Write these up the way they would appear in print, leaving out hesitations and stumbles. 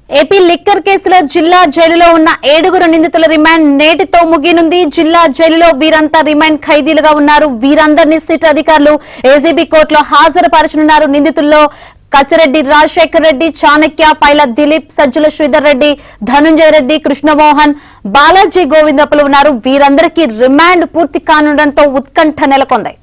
AP liquor కేసులో జిల్లా జైలులో ఉన్న 7 నిందితుల రిమాండ్ నేటితో ముగినుంది. జిల్లా జైలులో వీరంతా రిమాండ్ ఖైదీలుగా ఉన్నారు. వీరందరినీ సిట్ అధికారులు ఏసీబీ కోర్టులో హాజరుపరచనున్నారు. నిందితుల్లో కసిరెడ్డి రాజశేఖర్ రెడ్డి, చాణక్య, పైల దిలీప్, సజ్జల శ్రీధర్ రెడ్డి, ధనుంజయ రెడ్డి, కృష్ణమోహన్, బాలాజీ గోవిందప్పలు ఉన్నారు. వీరందరికీ రిమాండ్ పూర్తి కానుండటంతో ఉత్కంఠ నెలకొంది.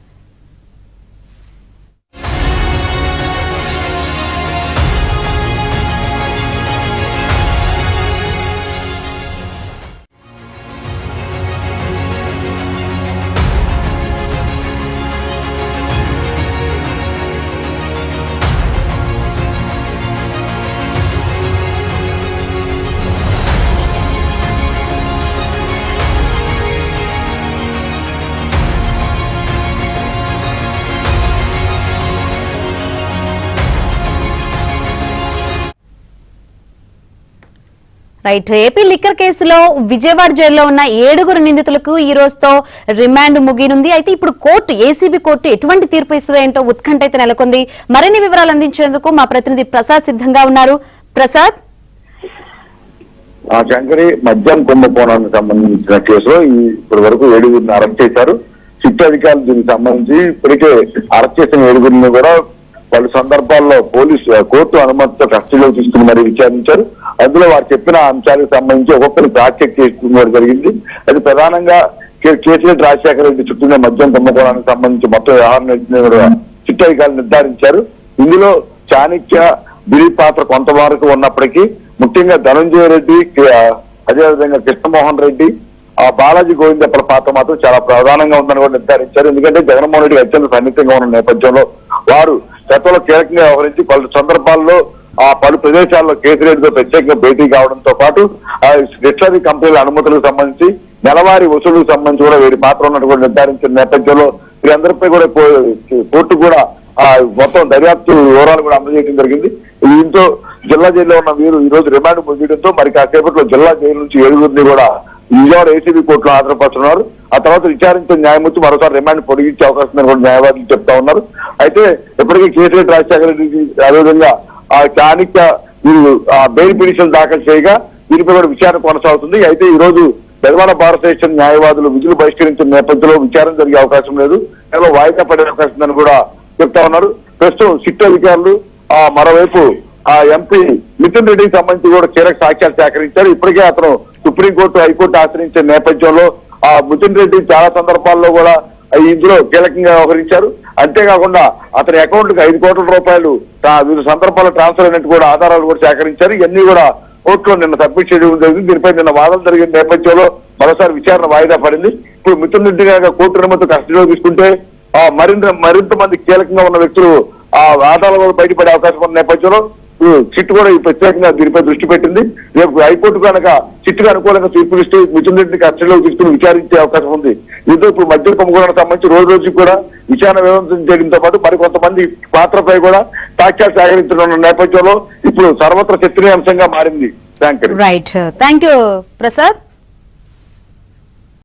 రైట్, ఏపీ లిక్కర్ కేసులో విజయవాడ జైల్లో ఉన్న 7 నిందితులకు ఈ రోజుతో రిమాండ్ ముగినుంది. అయితే ఇప్పుడు ఏసీబీ కోర్టు ఎటువంటి తీర్పు ఇస్తుందో ఏంటో ఉత్కంఠ అయితే నెలకొంది. మరిన్ని వివరాలు అందించేందుకు మా ప్రతినిధి ప్రసాద్ సిద్ధంగా ఉన్నారు. ప్రసాద్, శంకరి మద్యం కుంభకోణానికి సంబంధించిన కేసులో ఇప్పటి వరకు 7 అరెస్ట్ చేశారు. సిట్ అధికారులు దీనికి సంబంధించి ఇప్పటికే అరెస్ట్ చేసిన 7 కూడా పలు సందర్భాల్లో కోర్టు అనుమతితో కస్టడీలో తీసుకుని మరీ విచారించారు. అందులో వారు చెప్పిన అంశాలకు సంబంధించి ఒక్కొక్కరు క్రాస్ చెక్ చేసుకోవడం జరిగింది. అది ప్రధానంగా కేసీఆర్ రాజశేఖర రెడ్డి చుట్టూ మద్యం కుంభకోణానికి సంబంధించి మొత్తం వ్యవహారం కూడా సిట్ అధికారులు నిర్ధారించారు. ఇందులో చాణక్య, దిలీప్ పాత్ర కొంతవరకు ఉన్నప్పటికీ ముఖ్యంగా ధనుంజయ రెడ్డి, అదేవిధంగా కృష్ణమోహన్ రెడ్డి, బాలాజీ గోవిందప్పల పాత్ర మాత్రం చాలా ప్రధానంగా ఉందని కూడా నిర్ధారించారు. ఎందుకంటే జగన్మోహన్ రెడ్డి అత్యంత సన్నిహితంగా ఉన్న నేపథ్యంలో వారు గతంలో కీలకంగా వ్యవహరించి పలు సందర్భాల్లో పలు ప్రదేశాల్లో కేసీఆర్తో ప్రత్యేకంగా భేటీ కావడంతో పాటు డిస్టరీ కంపెనీల అనుమతులకు సంబంధించి నెలవారీ వసూలుకు సంబంధించి కూడా వీరి పాత్ర ఉన్నట్టు కూడా నిర్ధారించిన నేపథ్యంలో వీరందరిపై కూడా కోర్టు కూడా మొత్తం దర్యాప్తు వివరాలు కూడా అందజేయడం జరిగింది. దీంతో జిల్లా జైల్లో ఉన్న వీరు ఈ రోజు రిమాండ్ ముగియడంతో మరి కాసేపట్లో జిల్లా జైలు నుంచి 7 కూడా విజయవాడ ఏసీబీ కోర్టులో హాజరుపరుస్తున్నారు. ఆ తర్వాత విచారించిన న్యాయమూర్తి మరోసారి రిమాండ్ పొడిగించే అవకాశం ఉందని కూడా న్యాయవాదులు చెప్తా ఉన్నారు. అయితే ఇప్పటికీ కేసీఆర్ రాజశేఖర రెడ్డికి అదేవిధంగా చాణక్య వీరు బెయిల్ పిటిషన్ దాఖలు చేయగా దీనిపై కూడా విచారణ కొనసాగుతుంది. అయితే ఈ రోజు బెజవాడ బార్ స్టేషన్ న్యాయవాదులు విధులు బహిష్కరించిన నేపథ్యంలో విచారణ జరిగే అవకాశం లేదు, కేవలం వాయిదా పడే అవకాశం ఉందని కూడా చెప్తా ఉన్నారు. ప్రస్తుతం సిట్ అధికారులు మరోవైపు ఎంపీ మిథున్ రెడ్డికి సంబంధించి కూడా కీలక సాక్ష్యాలు సేకరించారు. ఇప్పటికే అతను సుప్రీంకోర్టు, హైకోర్టు ఆశ్రయించిన నేపథ్యంలో మిథున్ రెడ్డి చాలా సందర్భాల్లో కూడా ఇందులో కీలకంగా వ్యవహరించారు. అంతేకాకుండా అతని అకౌంట్ కి 5 కోట్ల రూపాయలు వివిధ సందర్భాల్లో ట్రాన్స్ఫర్ అయినట్టు కూడా ఆధారాలు కూడా సేకరించారు. ఇవన్నీ కూడా కోర్టులో నిన్న సబ్మిట్ చేయడం జరిగింది. దీనిపై నిన్న వాదన జరిగిన నేపథ్యంలో మరోసారి విచారణ వాయిదా పడింది. ఇప్పుడు మిథున్ రెడ్డి గారు కోర్టు అనుమతి కస్టడీలో తీసుకుంటే మరింత మంది కీలకంగా ఉన్న వ్యక్తులు ఆధారాలు బయటపడే అవకాశం ఉన్న నేపథ్యంలో సిట్ కూడా ప్రత్యేకంగా దీనిపై దృష్టి పెట్టింది. రేపు హైకోర్టు కనుక సిట్కు అనుకూలంగా తీర్పునిస్తే మిథున్ రెడ్డిని కస్టడీలో తీసుకుని విచారించే అవకాశం ఉంది. దీంతో ఇప్పుడు మద్యం కుంభకోణానికి సంబంధించి రోజుకి కూడా విచారణ వ్యవస్థ చేయడంతో పాటు మరికొంతమంది పాత్రపై కూడా సాక్ష్యాలు సేకరించనున్న నేపథ్యంలో ఇప్పుడు సర్వత్ర చర్చనీయాంశంగా మారింది. Right, thank you Prasad.